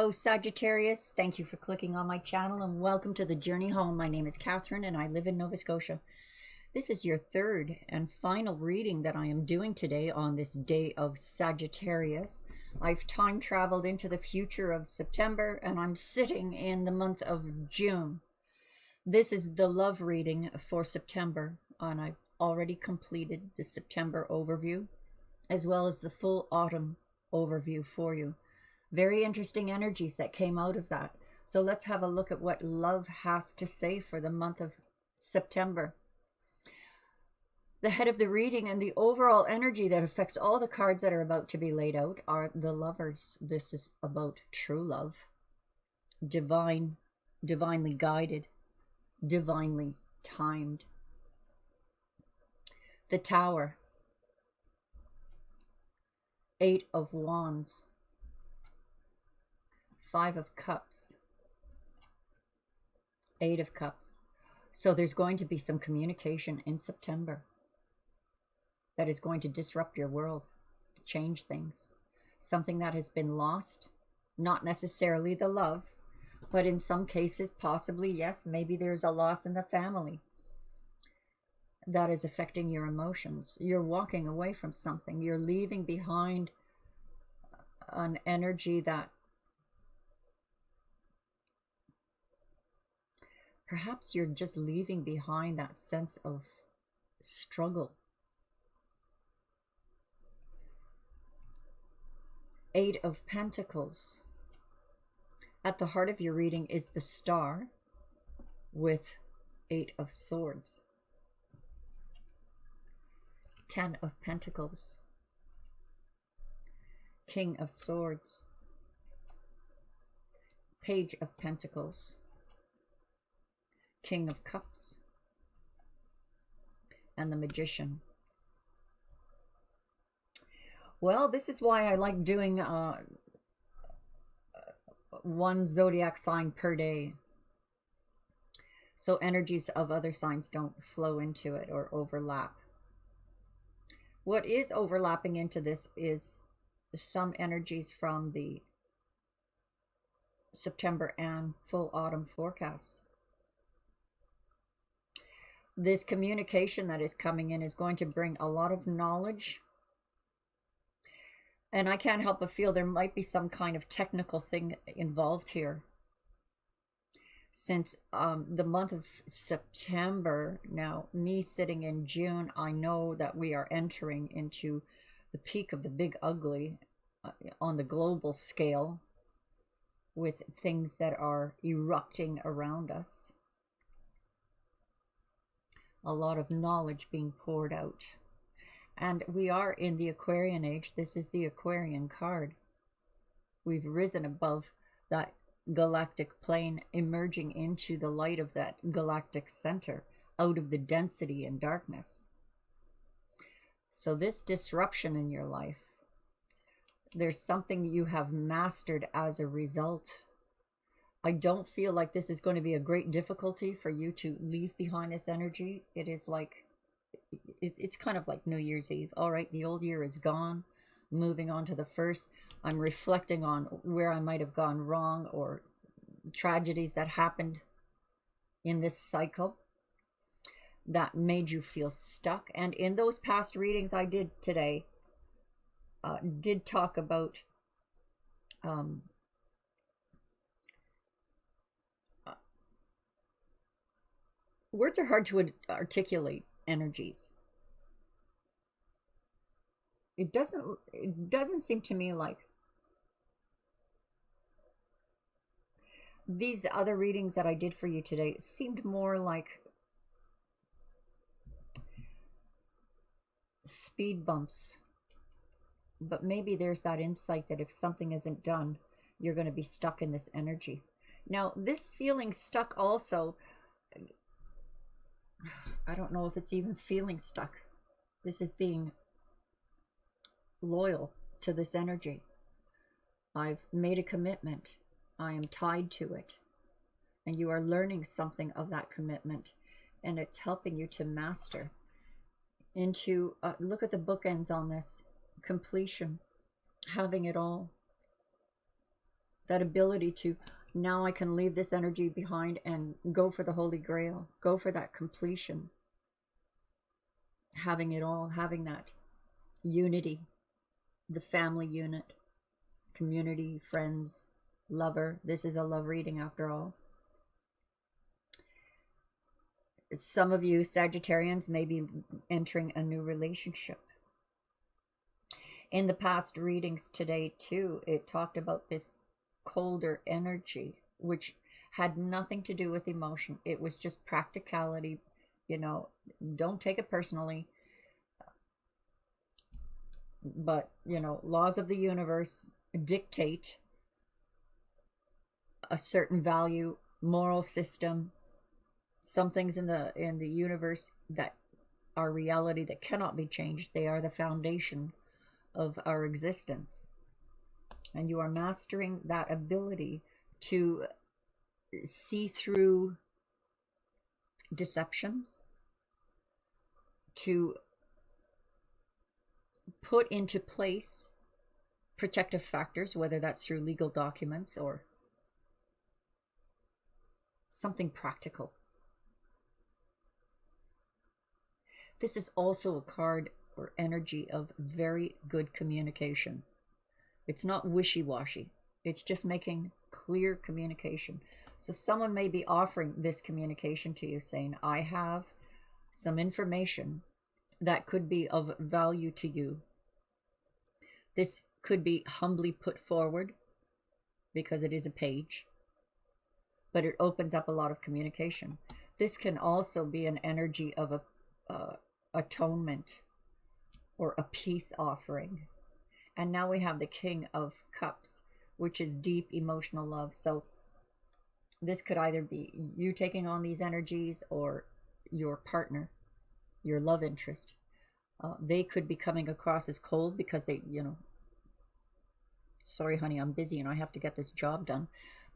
Hello, Sagittarius. Thank you for clicking on my channel and welcome to the journey home. My name is Catherine and I live in Nova Scotia. This is your third and final reading that I am doing today on this day of Sagittarius. I've time traveled into the future of September and I'm sitting in the month of June. This is the love reading for September, and I've already completed the September overview as well as the full autumn overview for you. Very interesting energies that came out of that. So let's have a look at what love has to say for the month of September. The head of the reading and the overall energy that affects all the cards that are about to be laid out are the Lovers. This is about true love, divinely guided, divinely timed. The Tower, Eight of Wands, Five of Cups, Eight of Cups. So there's going to be some communication in September that is going to disrupt your world, change things. Something that has been lost, not necessarily the love, but in some cases, possibly, yes, maybe there's a loss in the family that is affecting your emotions. You're walking away from something. You're leaving behind an energy that perhaps you're just leaving behind that sense of struggle. Eight of Pentacles. At the heart of your reading is the Star with Eight of Swords. Ten of Pentacles. King of Swords. Page of Pentacles. King of Cups, and the Magician. Well, this is why I like doing one zodiac sign per day, so energies of other signs don't flow into it or overlap. What is overlapping into this is some energies from the September and full autumn forecast. This communication that is coming in is going to bring a lot of knowledge. And I can't help but feel there might be some kind of technical thing involved here. Since the month of September, now me sitting in June, I know that we are entering into the peak of the big ugly on the global scale, with things that are erupting around us. A lot of knowledge being poured out. And we are in the Aquarian age. This is the Aquarian card. We've risen above that galactic plane, emerging into the light of that galactic center, out of the density and darkness. So this disruption in your life, there's something you have mastered as a result. I don't feel like this is going to be a great difficulty for you to leave behind this energy. It is like, it's kind of like New Year's Eve. All right, the old year is gone. Moving on to the first. I'm reflecting on where I might have gone wrong or tragedies that happened in this cycle that made you feel stuck. And in those past readings I did today, did talk about words are hard to articulate energies. It doesn't seem to me like these other readings that I did for you today seemed more like speed bumps. But maybe there's that insight that if something isn't done, you're going to be stuck in this energy. Now, this feeling stuck also, I don't know if it's even feeling stuck. This is being loyal to this energy. I've made a commitment. I am tied to it. And you are learning something of that commitment. And it's helping you to master into, look at the bookends on this. Completion. Having it all. That ability to, now I can leave this energy behind and go for the Holy Grail, go for that completion, having it all, having that unity, the family unit, community, friends, lover. This is a love reading after all. Some of you Sagittarians may be entering a new relationship. In the past readings today too, it talked about this colder energy, which had nothing to do with emotion. It was just practicality. You know, don't take it personally. But, you know, laws of the universe dictate a certain value, moral system, some things in the universe that are reality that cannot be changed. They are the foundation of our existence. And you are mastering that ability to see through deceptions, to put into place protective factors, whether that's through legal documents or something practical. This is also a card or energy of very good communication. It's not wishy-washy. It's just making clear communication. So someone may be offering this communication to you, saying, I have some information that could be of value to you. This could be humbly put forward because it is a page, but it opens up a lot of communication. This can also be an energy of a atonement or a peace offering. And now we have the King of Cups, which is deep emotional love. So this could either be you taking on these energies or your partner, your love interest. They could be coming across as cold because they, you know, sorry, honey, I'm busy and I have to get this job done.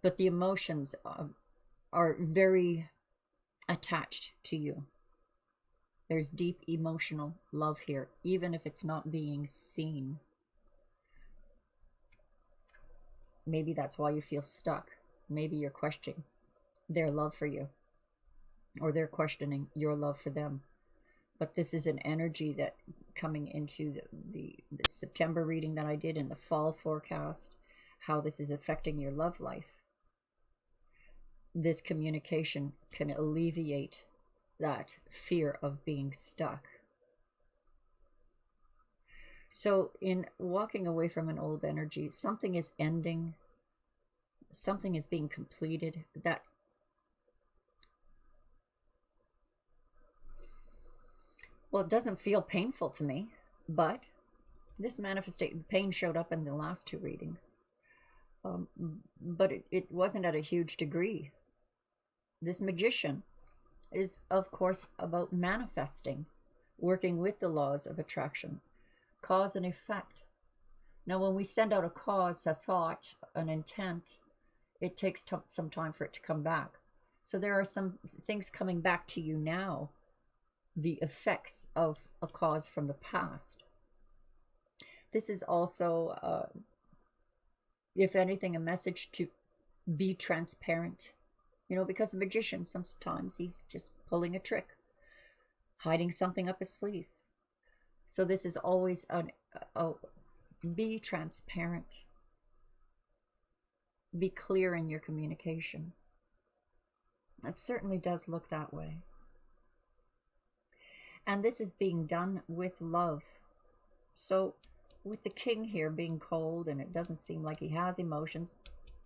But the emotions are very attached to you. There's deep emotional love here, even if it's not being seen. Maybe that's why you feel stuck. Maybe you're questioning their love for you, or they're questioning your love for them. But this is an energy that coming into the September reading that I did in the fall forecast, how this is affecting your love life. This communication can alleviate that fear of being stuck. So in walking away from an old energy, something is ending, something is being completed. That well, it doesn't feel painful to me, but this manifestation, pain showed up in the last two readings, but it wasn't at a huge degree. This Magician is, of course, about manifesting, working with the laws of attraction, cause and effect. Now, when we send out a cause, a thought, an intent, it takes some time for it to come back. So there are some things coming back to you now, the effects of a cause from the past. This is also, if anything, a message to be transparent. You know, because a magician, sometimes he's just pulling a trick, hiding something up his sleeve. So this is always be transparent. Be clear in your communication. It certainly does look that way. And this is being done with love. So with the King here being cold, and it doesn't seem like he has emotions,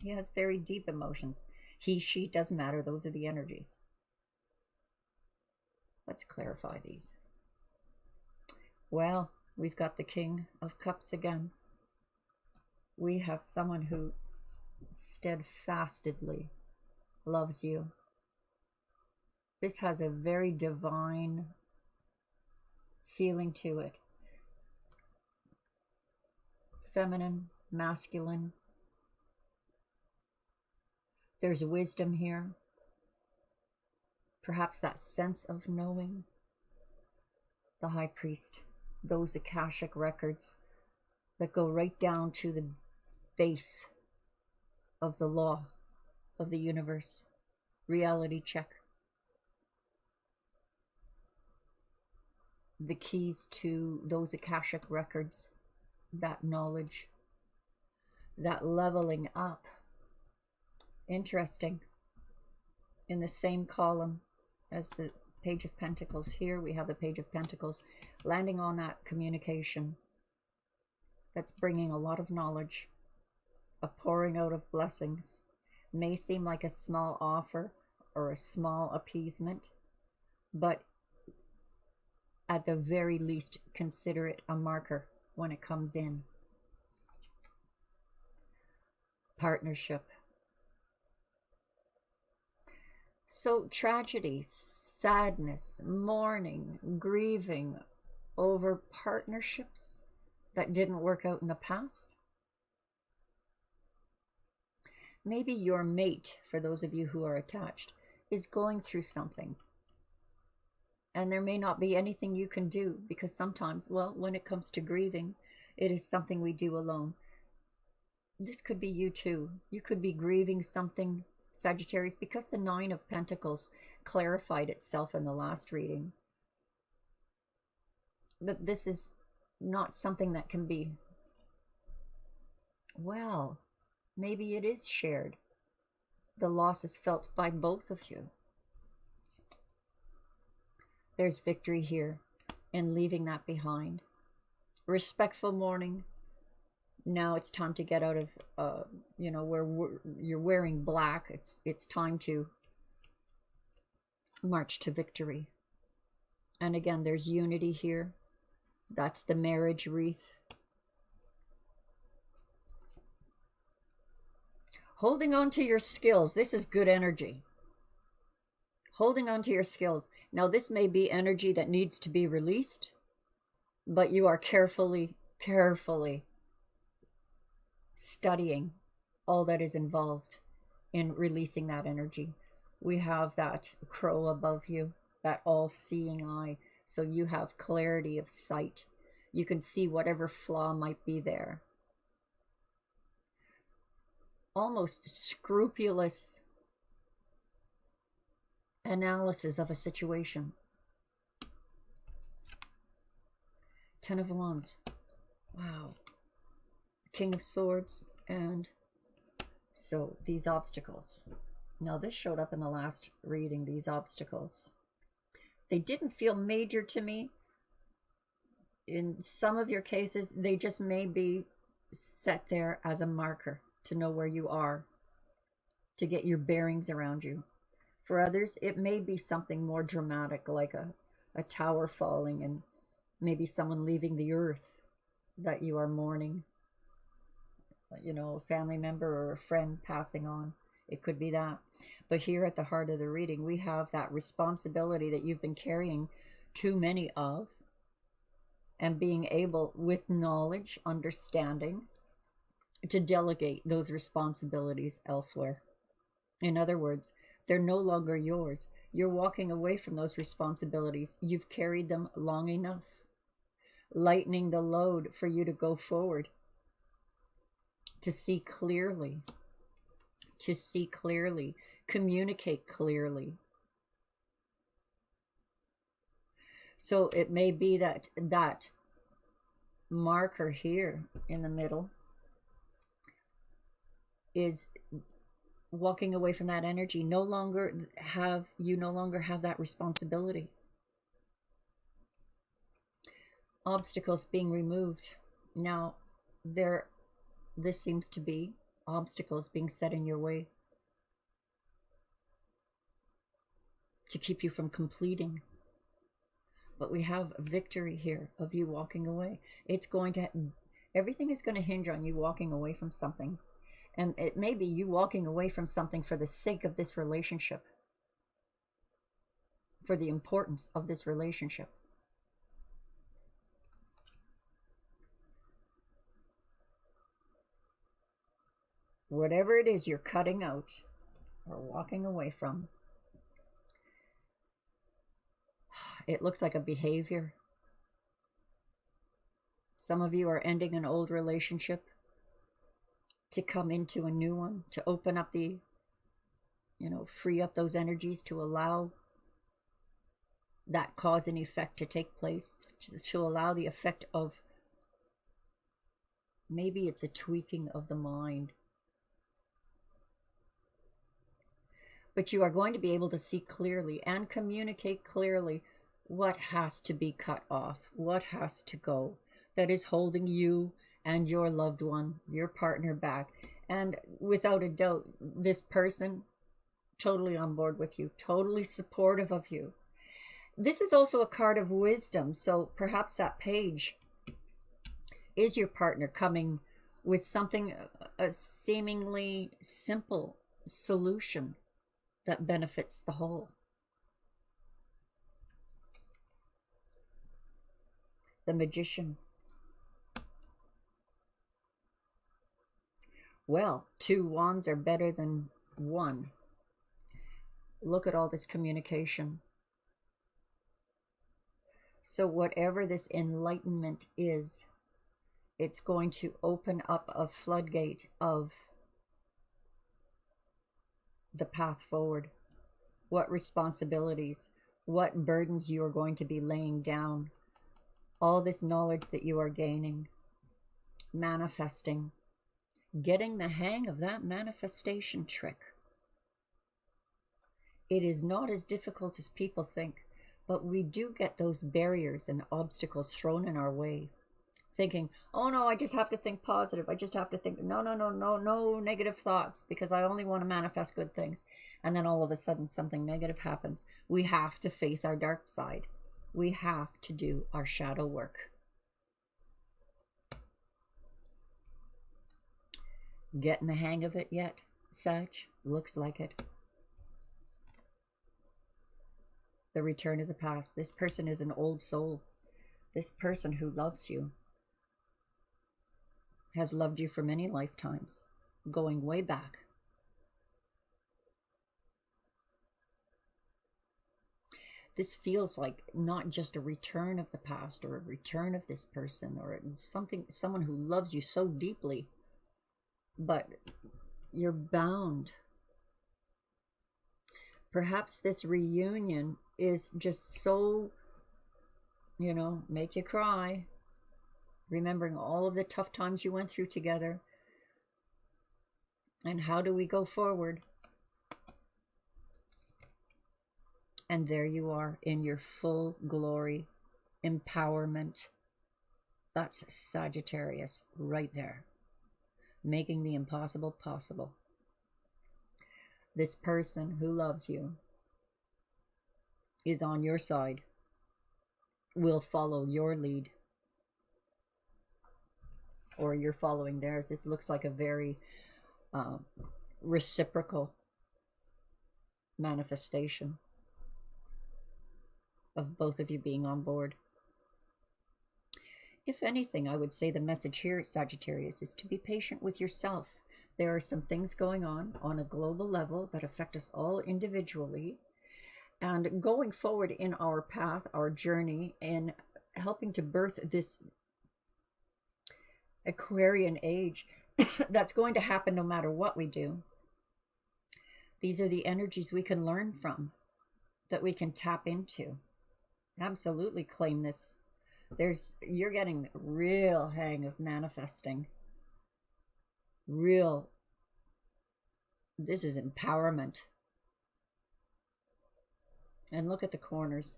he has very deep emotions. He, she, doesn't matter. Those are the energies. Let's clarify these. Well, we've got the King of Cups again. We have someone who steadfastly loves you. This has a very divine feeling to it. Feminine, masculine. There's wisdom here. Perhaps that sense of knowing. The High Priest, those Akashic records that go right down to the base of the law of the universe. Reality check. The keys to those Akashic records, that knowledge, that leveling up. Interesting. In the same column as the Page of Pentacles, here we have the Page of Pentacles, landing on that communication that's bringing a lot of knowledge, a pouring out of blessings. May seem like a small offer or a small appeasement, but at the very least, consider it a marker when it comes in. Partnership. So tragedy, sadness, mourning, grieving over partnerships that didn't work out in the past. Maybe your mate, for those of you who are attached, is going through something. And there may not be anything you can do, because sometimes, well, when it comes to grieving, it is something we do alone. This could be you too. You could be grieving something, Sagittarius, because the Nine of Pentacles clarified itself in the last reading. That this is not something that can be, well, maybe it is shared. The loss is felt by both of you. There's victory here in leaving that behind. Respectful mourning. Now it's time to get out of, you know, where you're wearing black. It's time to march to victory. And again, there's unity here. That's the marriage wreath. Holding on to your skills. This is good energy. Holding on to your skills. Now, this may be energy that needs to be released, but you are carefully studying all that is involved in releasing that energy. We have that crow above you, that all-seeing eye, so you have clarity of sight. You can see whatever flaw might be there. Almost scrupulous analysis of a situation. Ten of Wands. Wow. King of Swords. And so these obstacles. Now this showed up in the last reading, these obstacles. They didn't feel major to me. In some of your cases, they just may be set there as a marker to know where you are, to get your bearings around you. For others, it may be something more dramatic, like a tower falling and maybe someone leaving the earth that you are mourning. You know, a family member or a friend passing on. It could be that. But here at the heart of the reading, we have that responsibility that you've been carrying too many of, and being able, with knowledge, understanding, to delegate those responsibilities elsewhere. In other words, they're no longer yours. You're walking away from those responsibilities. You've carried them long enough, lightening the load for you to go forward, to see clearly, communicate clearly. So it may be that that marker here in the middle is walking away from that energy. You no longer have that responsibility. Obstacles being removed. Now this seems to be obstacles being set in your way to keep you from completing. But we have victory here of you walking away. Everything is going to hinge on you walking away from something. And it may be you walking away from something for the sake of this relationship, for the importance of this relationship. Whatever it is you're cutting out or walking away from, it looks like a behavior. Some of you are ending an old relationship to come into a new one, to open up the, free up those energies to allow that cause and effect to take place, to allow the effect of, maybe it's a tweaking of the mind. But you are going to be able to see clearly and communicate clearly what has to be cut off, what has to go, that is holding you and your loved one, your partner back. And without a doubt, this person, totally on board with you, totally supportive of you. This is also a card of wisdom. So perhaps that page is your partner coming with something, a seemingly simple solution that benefits the whole. The Magician. Well, 2 wands are better than 1. Look at all this communication. So whatever this enlightenment is, it's going to open up a floodgate of the path forward. What responsibilities, what burdens you are going to be laying down. All this knowledge that you are gaining, manifesting, getting the hang of that manifestation trick. It is not as difficult as people think, but we do get those barriers and obstacles thrown in our way, thinking, oh no, I just have to think positive. I just have to think, no negative thoughts, because I only want to manifest good things. And then all of a sudden something negative happens. We have to face our dark side. We have to do our shadow work. Getting the hang of it yet, Sag? Looks like it. The return of the past. This person is an old soul. This person who loves you has loved you for many lifetimes, going way back. This feels like not just a return of the past or a return of this person or someone who loves you so deeply, but you're bound. Perhaps this reunion is just so, make you cry, remembering all of the tough times you went through together. And how do we go forward? And there you are in your full glory, empowerment. That's Sagittarius right there, making the impossible possible. This person who loves you is on your side, will follow your lead, or you're following theirs. This looks like a very reciprocal manifestation of both of you being on board. If anything, I would say the message here, Sagittarius, is to be patient with yourself. There are some things going on a global level that affect us all individually. And going forward in our path, our journey, and helping to birth this Aquarian age, that's going to happen no matter what we do. These are the energies we can learn from, that we can tap into. Absolutely claim this. You're getting real hang of manifesting. This is empowerment. And look at the corners.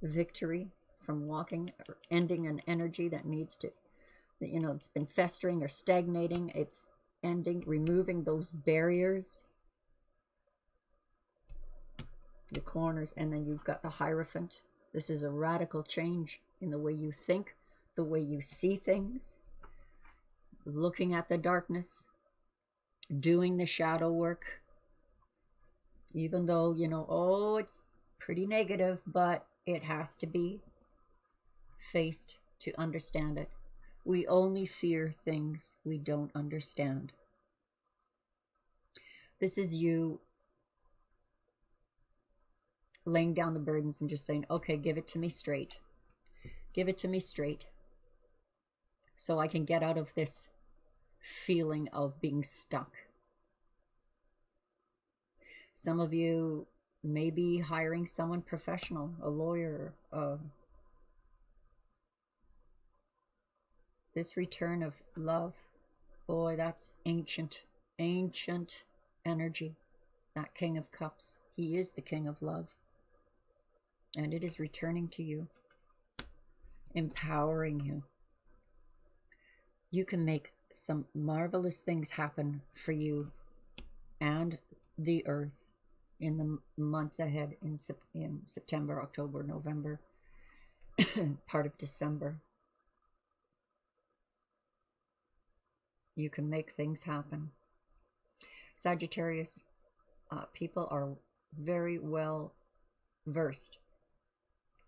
Victory from walking, or ending an energy that needs to, it's been festering or stagnating. It's ending, removing those barriers. The corners, and then you've got the Hierophant. This is a radical change in the way you think, the way you see things, looking at the darkness, doing the shadow work, even though, it's pretty negative, but it has to be faced to understand it. We only fear things we don't understand. This is you laying down the burdens and just saying, okay, give it to me straight. Give it to me straight so I can get out of this feeling of being stuck. Some of you may be hiring someone professional, a lawyer. This return of love, boy, that's ancient energy. That King of Cups, he is the King of Love. And it is returning to you, empowering you. You can make some marvelous things happen for you and the earth in the months ahead, in September, October, November, part of December. You can make things happen. Sagittarius, people are very well versed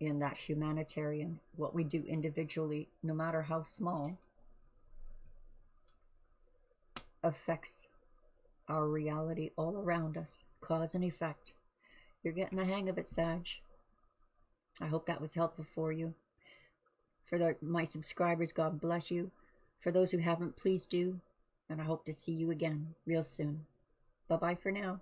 in that humanitarian, what we do individually, no matter how small, affects our reality all around us, cause and effect. You're getting the hang of it, Sag. I hope that was helpful for you. For my subscribers, God bless you. For those who haven't, please do. And I hope to see you again real soon. Bye-bye for now.